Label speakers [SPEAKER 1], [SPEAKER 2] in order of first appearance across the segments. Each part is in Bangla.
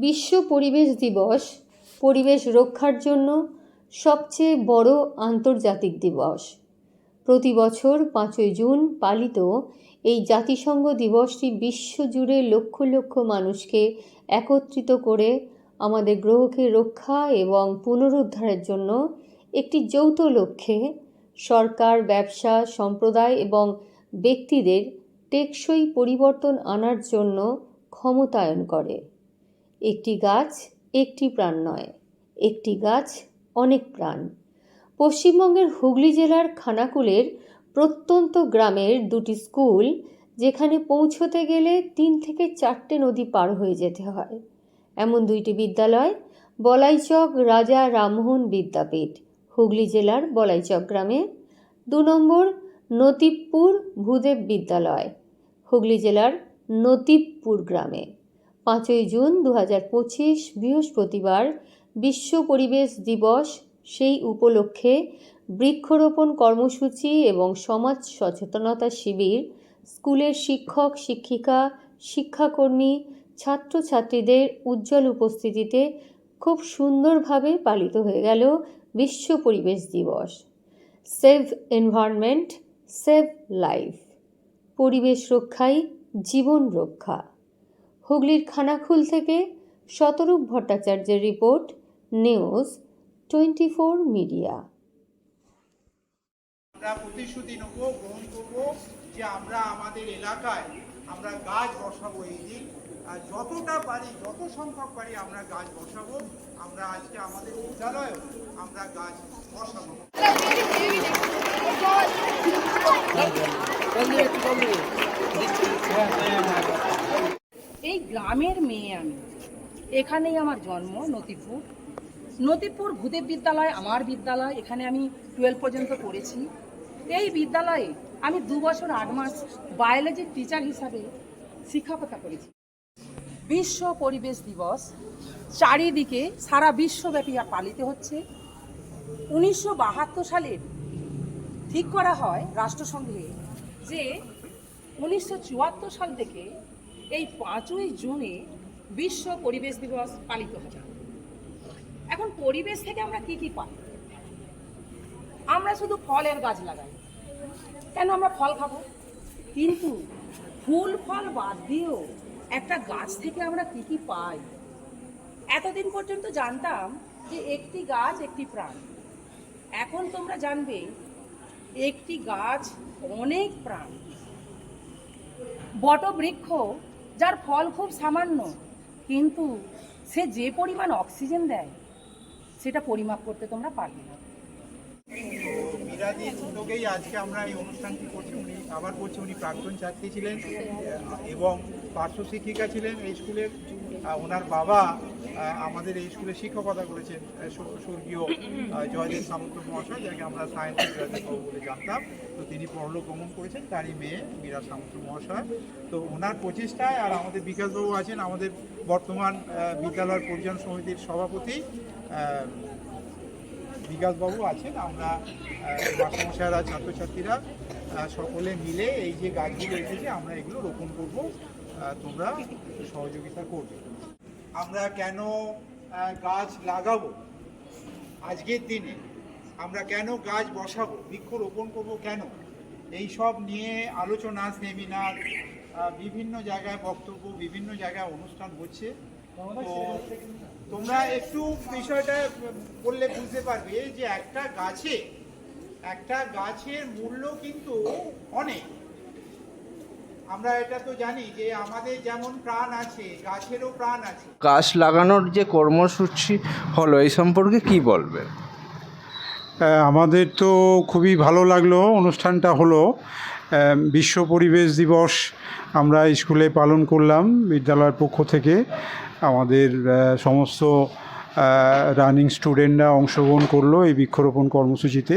[SPEAKER 1] বিশ্ব পরিবেশ দিবস পরিবেশ রক্ষার জন্য সবচেয়ে বড় আন্তর্জাতিক দিবস। প্রতি বছর 5ই জুন পালিত এই জাতিসংঘ দিবসটি বিশ্বজুড়ে লক্ষ লক্ষ মানুষকে একত্রিত করে আমাদের গ্রহকে রক্ষা এবং পুনরুদ্ধারের জন্য একটি যৌথ লক্ষ্যে সরকার, ব্যবসা, সম্প্রদায় এবং ব্যক্তিদের টেকসই পরিবর্তন আনার জন্য ক্ষমতায়ন করে। একটি গাছ একটি প্রাণ নয়, একটি গাছ অনেক প্রাণ। পশ্চিমবঙ্গের হুগলি জেলার খানাকুলের প্রত্যন্ত গ্রামের দুটি স্কুল, যেখানে পৌঁছতে গেলে 3 থেকে 4টে নদী পার হয়ে যেতে হয়, এমন দুইটি বিদ্যালয় বলাইচক রাজা রামমোহন বিদ্যাপীঠ হুগলি জেলার বলাইচক গ্রামে, 2 নম্বর নতিবপুর ভূদেব বিদ্যালয় হুগলি জেলার নতিবপুর গ্রামে। 5ই জুন 2025 বৃহস্পতিবার বিশ্ব পরিবেশ দিবস, সেই উপলক্ষে বৃক্ষরোপণ কর্মসূচি এবং সমাজ সচেতনতা শিবির স্কুলের শিক্ষক, শিক্ষিকা, শিক্ষাকর্মী, ছাত্রছাত্রীদের উজ্জ্বল উপস্থিতিতে খুব সুন্দরভাবে পালিত হয়ে গেল বিশ্ব পরিবেশ দিবস। Save environment, save life. পরিবেশ রক্ষাই জীবন রক্ষা। হুগলির খানাকুল থেকে শতরূপ ভট্টাচার্যের রিপোর্ট, নিউজ 24 মিডিয়া।
[SPEAKER 2] আমরা প্রতিশ্রুতি নেব, গ্রহণ করব যে আমরা আমাদের এলাকায় আমরা গাছ বসাবো। এই দিন যতটা পারি, যত সংখ্যক পারি আমরা গাছ বসাবো। আমরা আজকে আমাদের বিদ্যালয়েও আমরা গাছ বসাবো।
[SPEAKER 3] এই গ্রামের মেয়ে আমি, এখানেই আমার জন্ম। নতিবপুর ভূদেব বিদ্যালয় আমার বিদ্যালয়। এখানে আমি 12 পর্যন্ত পড়েছি। এই বিদ্যালয়ে আমি 2 বছর 8 মাস বায়োলজির টিচার হিসাবে শিক্ষকতা করেছি। বিশ্ব পরিবেশ দিবস চারিদিকে সারা বিশ্বব্যাপী পালিত হচ্ছে। 1972 সালে ঠিক করা হয় রাষ্ট্রসংঘে যে 1974 সাল থেকে এই 5ই জুনে বিশ্ব পরিবেশ দিবস পালিত হবে। এখন পরিবেশ থেকে আমরা কি কি পাই? আমরা শুধু ফলের গাছ লাগাই, কেন? আমরা ফল খাবো, কিন্তু ফুল ফল বাদ দিয়েও একটা গাছ থেকে আমরা কি কি পাই? এতদিন পর্যন্ত জানতাম যে একটি গাছ একটি প্রাণ। এখন তোমরা জানবে একটি গাছ অনেক প্রাণ। বটবৃক্ষ, যার ফল খুব সামান্য, কিন্তু সে যে পরিমাণ অক্সিজেন দেয় সেটা পরিমাপ করতে তোমরা পারবে না।
[SPEAKER 2] মীরাদির উদ্যোগেই আজকে আমরা এই অনুষ্ঠানটি করছি। উনি প্রাক্তন ছাত্রী ছিলেন এবং পার্শ্ব শিক্ষিকা ছিলেন এই স্কুলের। ওনার বাবা আমাদের এই স্কুলে শিক্ষকতা করেছেন, স্বর্গীয় জয়দেব সামন্ত মহাশয়, যাকে আমরা সায়েন্সের জয়দেব বাবু বলে জানতাম। তো তিনি পরলোক গমন করেছেন, তারই মেয়ে মীরা সামন্ত মহাশয়। তো ওনার প্রচেষ্টায়, আর আমাদের বিকাশবাবু আছেন, আমাদের বর্তমান বিদ্যালয়ের পরিচালন সমিতির সভাপতি বিকাশবাবু আছেন। আমরা মাস্টারমশাইরা, ছাত্রছাত্রীরা সকলে মিলে এই যে গাছগুলো এসেছে আমরা এগুলো রোপণ করব, তোমরা সহযোগিতা করবে। আমরা কেন গাছ লাগাবো আজকের দিনে, আমরা কেন গাছ বসাবো, বৃক্ষ রোপণ করবো কেন, এই সব নিয়ে আলোচনা, সেমিনার, বিভিন্ন জায়গায় বক্তব্য, বিভিন্ন জায়গায় অনুষ্ঠান হচ্ছে। তো তোমরা একটু বিষয়টা বললে বুঝতে পারবে যে একটা গাছের মূল্য কিন্তু অনেক। আমরা এটা তো জানি যে আমাদের যেমন প্রাণ আছে, গাছেরও প্রাণ আছে।
[SPEAKER 4] গাছ লাগানোর যে কর্মসূচি হলো, এই সম্পর্কে কি বলবেন?
[SPEAKER 5] আমাদের তো খুবই ভালো লাগলো অনুষ্ঠানটা হলো। বিশ্ব পরিবেশ দিবস আমরা স্কুলে পালন করলাম বিদ্যালয়ের পক্ষ থেকে। আমাদের সমস্ত রানিং স্টুডেন্টরা অংশগ্রহণ করলো এই বৃক্ষরোপণ কর্মসূচিতে।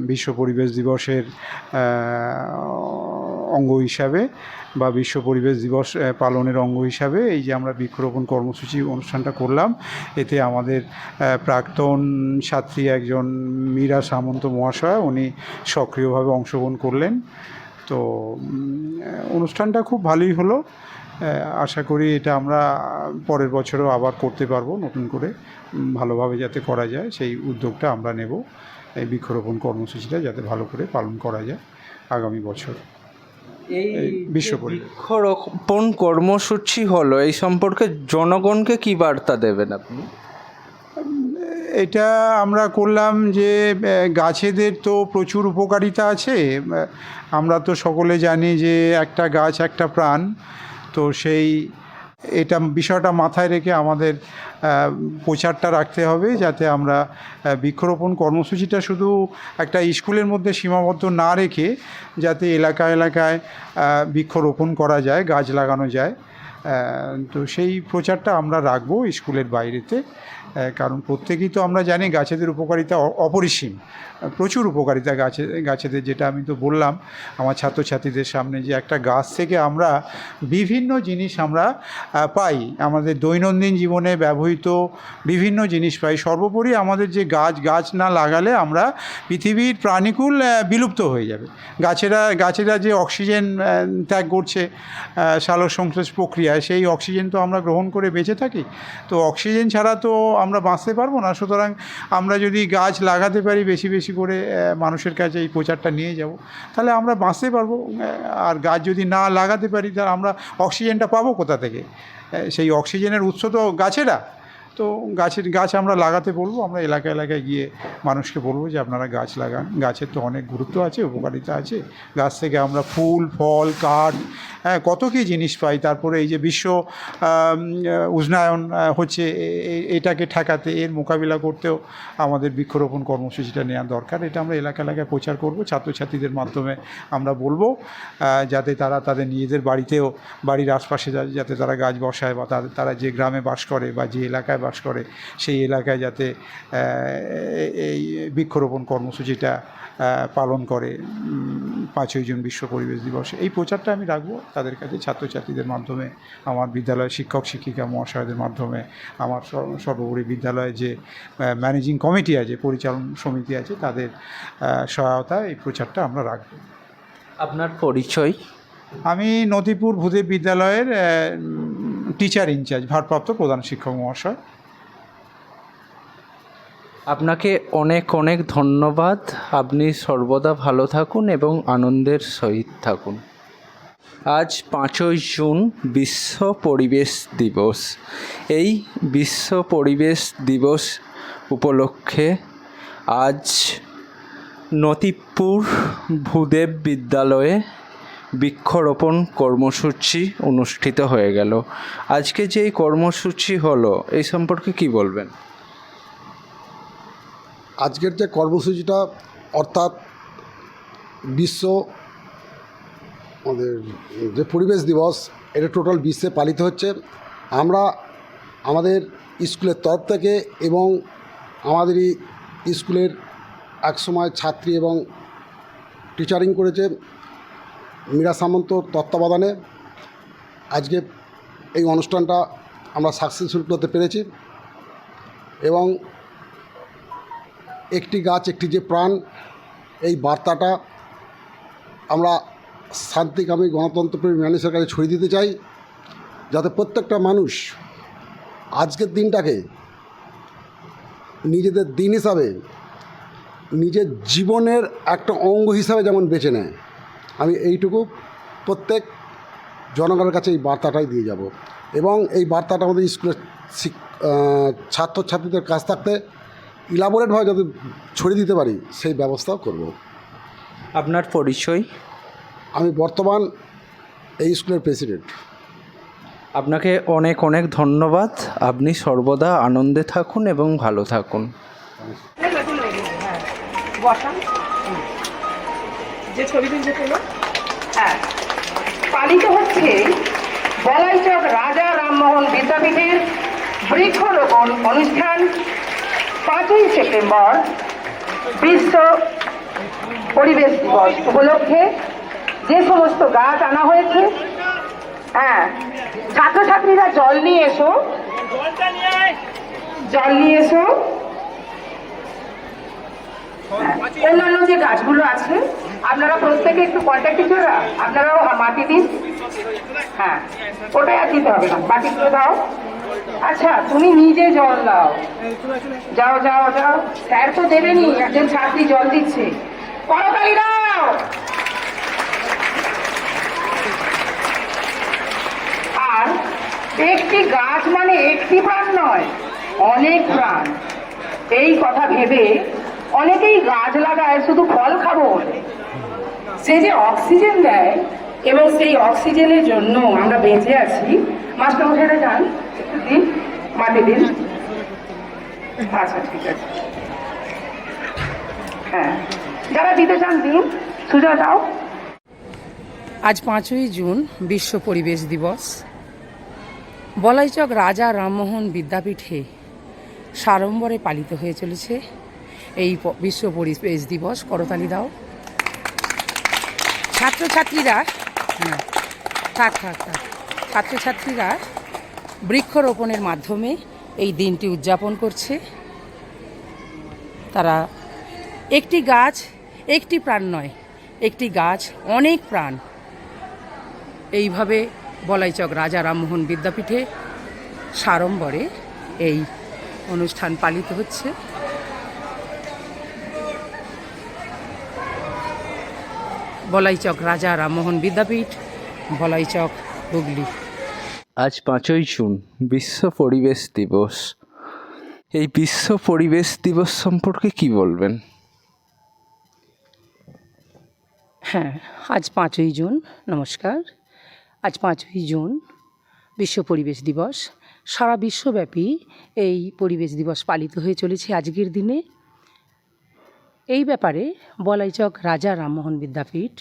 [SPEAKER 5] বিশ্ব পরিবেশ দিবসের অঙ্গ হিসাবে বা বিশ্ব পরিবেশ দিবস পালনের অঙ্গ হিসাবে এই যে আমরা বৃক্ষরোপণ কর্মসূচি অনুষ্ঠানটা করলাম, এতে আমাদের প্রাক্তন ছাত্রী একজন মীরা সামন্ত মহাশয়া, উনি সক্রিয়ভাবে অংশগ্রহণ করলেন। তো অনুষ্ঠানটা খুব ভালোই হলো। আশা করি এটা আমরা পরের বছরও আবার করতে পারবো নতুন করে, ভালোভাবে যাতে করা যায় সেই উদ্যোগটা আমরা নেব। এই বৃক্ষরোপণ কর্মসূচিটা যাতে ভালো করে পালন করা যায় আগামী বছর।
[SPEAKER 4] এই
[SPEAKER 5] বিশ্ব
[SPEAKER 4] যে বৃক্ষরোপণ কর্মসূচি হলো, এই সম্পর্কে জনগণকে কি বার্তা দেবেন আপনি?
[SPEAKER 5] এটা আমরা করলাম যে গাছেদের তো প্রচুর উপকারিতা আছে। আমরা তো সকলে জানি যে একটা গাছ একটা প্রাণ। তো এটা বিষয়টা মাথায় রেখে আমাদের প্রচারটা রাখতে হবে, যাতে আমরা বৃক্ষরোপণ কর্মসূচিটা শুধু একটা স্কুলের মধ্যে সীমাবদ্ধ না রেখে যাতে এলাকায় এলাকায় বৃক্ষরোপণ করা যায়, গাছ লাগানো যায়। তো সেই প্রচারটা আমরা রাখবো স্কুলের বাইরেতে, কারণ প্রত্যেকেই তো আমরা জানি গাছেদের উপকারিতা অপরিসীম, প্রচুর উপকারিতা গাছেদের। যেটা আমি তো বললাম আমার ছাত্রছাত্রীদের সামনে, যে একটা গাছ থেকে আমরা বিভিন্ন জিনিস আমরা পাই, আমাদের দৈনন্দিন জীবনে ব্যবহৃত বিভিন্ন জিনিস পাই। সর্বোপরি আমাদের যে গাছ না লাগালে আমরা পৃথিবীর প্রাণীকুল বিলুপ্ত হয়ে যাবে। গাছেরা যে অক্সিজেন ত্যাগ করছে সালোকসংশ্লেষ প্রক্রিয়ায়, সেই অক্সিজেন তো আমরা গ্রহণ করে বেঁচে থাকি। তো অক্সিজেন ছাড়া তো আমরা বাঁচতে পারবো না। সুতরাং আমরা যদি গাছ লাগাতে পারি, বেশি বেশি করে মানুষের কাছে এই প্রচারটা নিয়ে যাব, তাহলে আমরা বাঁচতে পারবো। আর গাছ যদি না লাগাতে পারি, তাহলে আমরা অক্সিজেনটা পাবো কোথা থেকে? সেই অক্সিজেনের উৎস তো গাছেরা। তো গাছ আমরা লাগাতে বলবো, আমরা এলাকায় এলাকায় গিয়ে মানুষকে বলবো যে আপনারা গাছ লাগান। গাছের তো অনেক গুরুত্ব আছে, উপকারিতা আছে। গাছ থেকে আমরা ফুল, ফল, কাঠ, কত কী জিনিস পাই। তারপরে এই যে বিশ্ব উষ্ণায়ন হচ্ছে, এটাকে ঠেকাতে, এর মোকাবিলা করতেও আমাদের বৃক্ষরোপণ কর্মসূচিটা নেওয়া দরকার। এটা আমরা এলাকা এলাকায় প্রচার করব, ছাত্রছাত্রীদের মাধ্যমে আমরা বলবো, যাতে তারা তাদের নিজেদের বাড়িতেও, বাড়ির আশপাশে যাতে তারা গাছ বসায়, বা তারা যে গ্রামে বাস করে বা যে এলাকায় বাস করে সেই এলাকায় যাতে এই বৃক্ষরোপণ কর্মসূচিটা পালন করে 5ই জুন বিশ্ব পরিবেশ দিবসে। এই প্রচারটা আমি রাখবো তাদের কাছে, ছাত্রছাত্রীদের মাধ্যমে, আমার বিদ্যালয়ের শিক্ষক শিক্ষিকা মহাশয়দের মাধ্যমে, আমার সর্বোপরি বিদ্যালয়ে যে ম্যানেজিং কমিটি আছে, পরিচালন সমিতি আছে, তাদের সহায়তায় এই প্রচারটা আমরা রাখবো।
[SPEAKER 4] আপনার পরিচয়?
[SPEAKER 5] আমি নদীপুর ভূদেব বিদ্যালয়ের টিচার ইনচার্জ, ভারপ্রাপ্ত প্রধান শিক্ষক মহাশয়।
[SPEAKER 4] আপনাকে অনেক অনেক ধন্যবাদ। আপনি সর্বদা ভালো থাকুন এবং আনন্দের সহিত থাকুন। আজ 5ই জুন বিশ্ব পরিবেশ দিবস। এই বিশ্ব পরিবেশ দিবস উপলক্ষে আজ নদীপুর ভূদেব বিদ্যালয়ে বৃক্ষরোপণ কর্মসূচি অনুষ্ঠিত হয়ে গেল। আজকে যে এই কর্মসূচি হলো, এই সম্পর্কে কি বলবেন?
[SPEAKER 6] আজকের যে কর্মসূচিটা, অর্থাৎ বিশ্ব আমাদের যে পরিবেশ দিবস, এটা টোটাল বিশ্বে পালিত হচ্ছে। আমরা আমাদের স্কুলের তরফ থেকে এবং আমাদেরই স্কুলের একসময় ছাত্রী এবং টিচারিং করেছে মীরা সামন্তর তত্ত্বাবধানে আজকে এই অনুষ্ঠানটা আমরা সাকসেসফুল করতে পেরেছি। এবং একটি গাছ একটি যে প্রাণ, এই বার্তাটা আমরা শান্তিকামী গণতন্ত্রপ্রেমী মানুষের কাছে ছড়িয়ে দিতে চাই, যাতে প্রত্যেকটা মানুষ আজকের দিনটাকে নিজেদের দিন হিসাবে, নিজের জীবনের একটা অঙ্গ হিসাবে যেমন বেছে নেয়। আমি এইটুকু প্রত্যেক জনগণের কাছে এই বার্তাটাই দিয়ে যাব, এবং এই বার্তাটা আমাদের স্কুলের ছাত্রছাত্রীদের কাছ থাকতে ইলাবোরেটভাবে যাতে ছড়িয়ে দিতে পারি সেই ব্যবস্থাও করব।
[SPEAKER 4] আপনার পরিচয়?
[SPEAKER 6] আমি বর্তমান এই স্কুলের প্রেসিডেন্ট।
[SPEAKER 4] আপনাকে অনেক অনেক ধন্যবাদ। আপনি সর্বদা আনন্দে থাকুন এবং ভালো থাকুন।
[SPEAKER 3] যে ছবি তুলছে তোলো, হ্যাঁ, পালিত হচ্ছে বলাইচক রাজা রামমোহন বিদ্যাপীঠের বৃক্ষরোপণ অনুষ্ঠান 5ই সেপ্টেম্বর বিশ্ব পরিবেশ দিবস উপলক্ষে। যে সমস্ত গাছ আনা হয়েছে, হ্যাঁ, ছাত্রছাত্রীরা জল নিয়ে এসো, জল নিয়ে এসো। অন্যান্য যে গাছগুলো আছে আপনারা প্রত্যেকে একটু কন্ট্যাক্ট টিচাররা আপনারাও মাটি দিন। হ্যাঁ, ওটাই আর দিতে হবে না, বাটিগুলো দাও। আচ্ছা, তুমি নিজে জল দাও, যাও যাও যাও, স্যার তো দেবেনি, একজন ছাত্রী জল দিচ্ছে, করতালি দাও। আর একটি গাছ মানে একটি প্রাণ নয়, অনেক প্রাণ। এই কথা ভেবে অনেকেই গাছ লাগায় শুধু ফল খাবো বলে। সে যে অক্সিজেন দেয় এবং সেই অক্সিজেনের জন্য আমরা বেঁচে আছি। মাস্টারমশাইরা যান, একটু দিন, মাটি দিন। আচ্ছা, ঠিক আছে। হ্যাঁ, যারা দিতে চান দিন, সুজা দাও। আজ 5ই জুন বিশ্ব পরিবেশ দিবস। বলাইচক রাজা রামমোহন বিদ্যাপীঠে সাড়ম্বরে পালিত হয়ে চলেছে এই বিশ্ব পরিবেশ দিবস। করতালি দাও। ছাত্রছাত্রীরা ছাত্রছাত্রীরা বৃক্ষরোপণের মাধ্যমে এই দিনটি উদযাপন করছে। তারা একটি গাছ একটি প্রাণ নয়, একটি গাছ অনেক প্রাণ, এইভাবে বলাইচক রাজা রামমোহন বিদ্যাপীঠে সাড়ম্বরে এই অনুষ্ঠান পালিত হচ্ছে। বলাইচক রাজা রামমোহন বিদ্যাপীঠ, বলাইচক, হুগলি।
[SPEAKER 4] আজ 5ই জুন বিশ্ব পরিবেশ দিবস। এই বিশ্ব পরিবেশ দিবস সম্পর্কে কি বলবেন?
[SPEAKER 3] হ্যাঁ, আজ 5ই জুন, নমস্কার। আজ 5ই জুন বিশ্ব পরিবেশ দিবস। সারা বিশ্বব্যাপী এই পরিবেশ দিবস পালিত হয়ে চলেছে আজকের দিনে। এই ব্যাপারে বলাইচক রাজা রামমোহন বিদ্যাপীঠ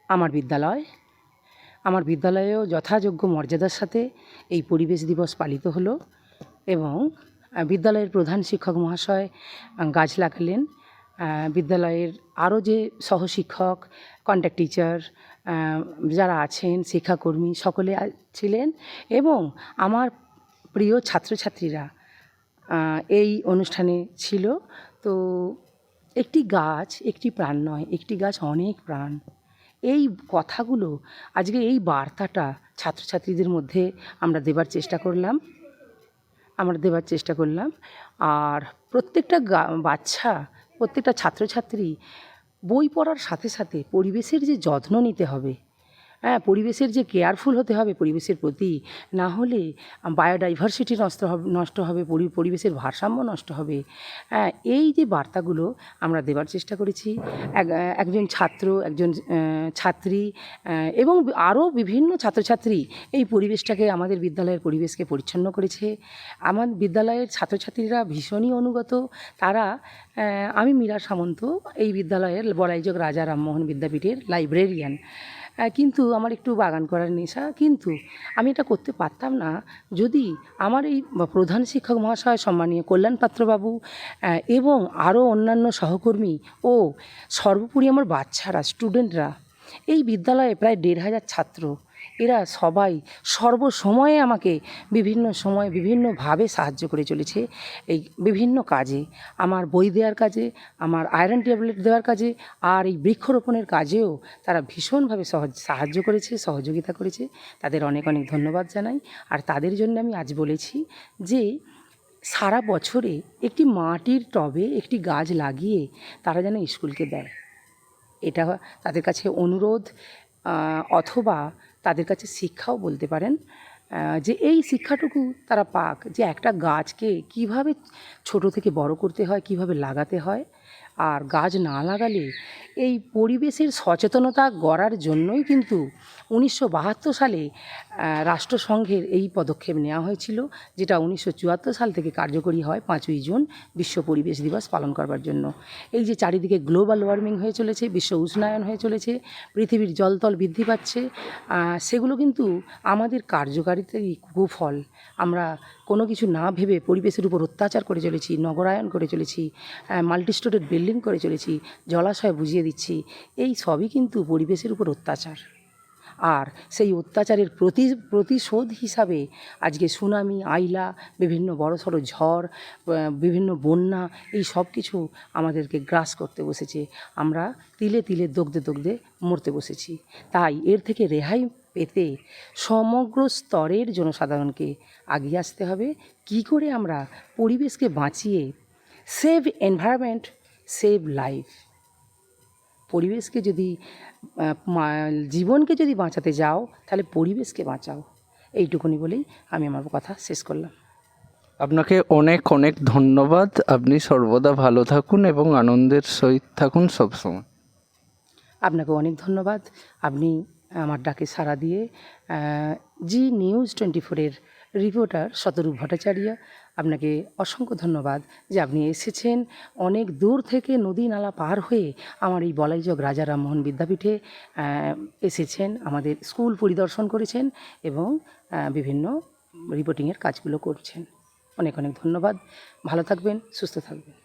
[SPEAKER 3] আমার বিদ্যালয়েও যথাযোগ্য মর্যাদার সাথে এই পরিবেশ দিবস পালিত হলো এবং বিদ্যালয়ের প্রধান শিক্ষক মহাশয় গাছ লাগালেন। বিদ্যালয়ের আরও যে সহশিক্ষক, কন্ট্যাক্ট টিচার যারা আছেন, শিক্ষাকর্মী সকলে ছিলেন এবং আমার প্রিয় ছাত্রছাত্রীরা এই অনুষ্ঠানে ছিল। তো একটি গাছ একটি প্রাণ নয়, একটি গাছ অনেক প্রাণ, এই কথাগুলো আজকে এই বার্তাটা ছাত্রছাত্রীদের মধ্যে আমরা দেবার চেষ্টা করলাম। আর প্রত্যেকটা বাচ্চা, প্রত্যেকটা ছাত্রছাত্রী বই পড়ার সাথে সাথে পরিবেশের যে যত্ন নিতে হবে, হ্যাঁ, পরিবেশের যে কেয়ারফুল হতে হবে পরিবেশের প্রতি, না হলে বায়োডাইভার্সিটি নষ্ট হবে, পরিবেশের ভারসাম্য নষ্ট হবে। হ্যাঁ, এই যে বার্তাগুলো আমরা দেবার চেষ্টা করেছি। একজন ছাত্র, একজন ছাত্রী এবং আরও বিভিন্ন ছাত্রছাত্রী এই পরিবেশটাকে, আমাদের বিদ্যালয়ের পরিবেশকে পরিচ্ছন্ন করেছে। আমার বিদ্যালয়ের ছাত্রছাত্রীরা ভীষণই অনুগত। তারা, আমি মীরা সামন্ত, এই বিদ্যালয়ের বলাইচক রাজা রামমোহন বিদ্যাপীঠের লাইব্রেরিয়ান। কিন্তু আমার একটু বাগান করার নেশা, কিন্তু আমি এটা করতে পারতাম না যদি আমার এই প্রধান শিক্ষক মহাশয় সম্মানীয় কল্যাণ পাত্রবাবু এবং আরও অন্যান্য সহকর্মী ও সর্বোপরি আমার বাচ্চারা, স্টুডেন্টরা, এই বিদ্যালয়ে প্রায় 1500 ছাত্র, এরা সবাই সর্বসময়ে আমাকে বিভিন্ন সময় বিভিন্নভাবে সাহায্য করে চলেছে। এই বিভিন্ন কাজে, আমার বই দেওয়ার কাজে, আমার আয়রন ট্যাবলেট দেওয়ার কাজে, আর এই বৃক্ষরোপণের কাজেও তারা ভীষণভাবে সাহায্য করেছে, সহযোগিতা করেছে। তাদের অনেক অনেক ধন্যবাদ জানাই। আর তাদের জন্য আমি আজ বলেছি যে সারা বছরে একটি মাটির টবে একটি গাছ লাগিয়ে তারা যেন স্কুলকে দেয়, এটা তাদের কাছে অনুরোধ, অথবা তাদের কাছে শিক্ষাও বলতে পারেন, যে এই শিক্ষাটুকু তারা পাক যে একটা গাছকে কিভাবে ছোট থেকে বড় করতে হয়, কিভাবে লাগাতে হয়। আর গাছ না লাগালে এই পরিবেশের সচেতনতা গড়ার জন্যই কিন্তু 1972 সালে রাষ্ট্রসংঘের এই পদক্ষেপ নেওয়া হয়েছিল, যেটা 1974 সাল থেকে কার্যকরী হয় 5ই জুন বিশ্ব পরিবেশ দিবস পালন করবার জন্য। এই যে চারিদিকে গ্লোবাল ওয়ার্মিং হয়ে চলেছে, বিশ্ব উষ্ণায়ন হয়ে চলেছে, পৃথিবীর জলতল বৃদ্ধি পাচ্ছে, সেগুলো কিন্তু আমাদের কার্যকারিতারই কুফল। আমরা কোনো কিছু না ভেবে পরিবেশের উপর অত্যাচার করে চলেছি, নগরায়ন করে চলেছি, মাল্টিস্টোরেড বিল্ডিং করে চলেছি, জলাশয় বুঝিয়ে দিচ্ছি। এই সবই কিন্তু পরিবেশের উপর অত্যাচার। আর সেই অত্যাচারের প্রতিশোধ হিসাবে আজকে সুনামি, আইলা, বিভিন্ন বড়সড় ঝড়, বিভিন্ন বন্যা, এই সব কিছু আমাদেরকে গ্রাস করতে বসেছে। আমরা তিলে তিলে দগ্ধে দগ্ধে মরতে বসেছি। তাই এর থেকে রেহাই পেতে সমগ্র স্তরের জনসাধারণকে এগিয়ে আসতে হবে। কি করে আমরা পরিবেশকে বাঁচিয়ে সেভ এনভায়রনমেন্ট, সেভ লাইফ, পরিবেশকে যদি জীবনকে যদি বাঁচাতে যাও তাহলে পরিবেশকে বাঁচাও। এইটুকুনি বলেই আমি আমার কথা শেষ করলাম।
[SPEAKER 4] আপনাকে অনেক অনেক ধন্যবাদ। আপনি সর্বদা ভালো থাকুন এবং আনন্দের সহিত থাকুন সবসময়।
[SPEAKER 3] আপনাকে অনেক ধন্যবাদ। আপনি আমার ডাকে সাড়া দিয়ে জি নিউজ 24-এর রিপোর্টার শতরূপ ভট্টাচার্য, আপনাকে অসংখ্য ধন্যবাদ যে আপনি এসেছেন অনেক দূর থেকে নদী নালা পার হয়ে আমার এই বলাইযোগ রাজা রামমোহন বিদ্যাপীঠে এসেছেন, আমাদের স্কুল পরিদর্শন করেছেন এবং বিভিন্ন রিপোর্টিংয়ের কাজগুলো করছেন। অনেক অনেক ধন্যবাদ। ভালো থাকবেন, সুস্থ থাকবেন।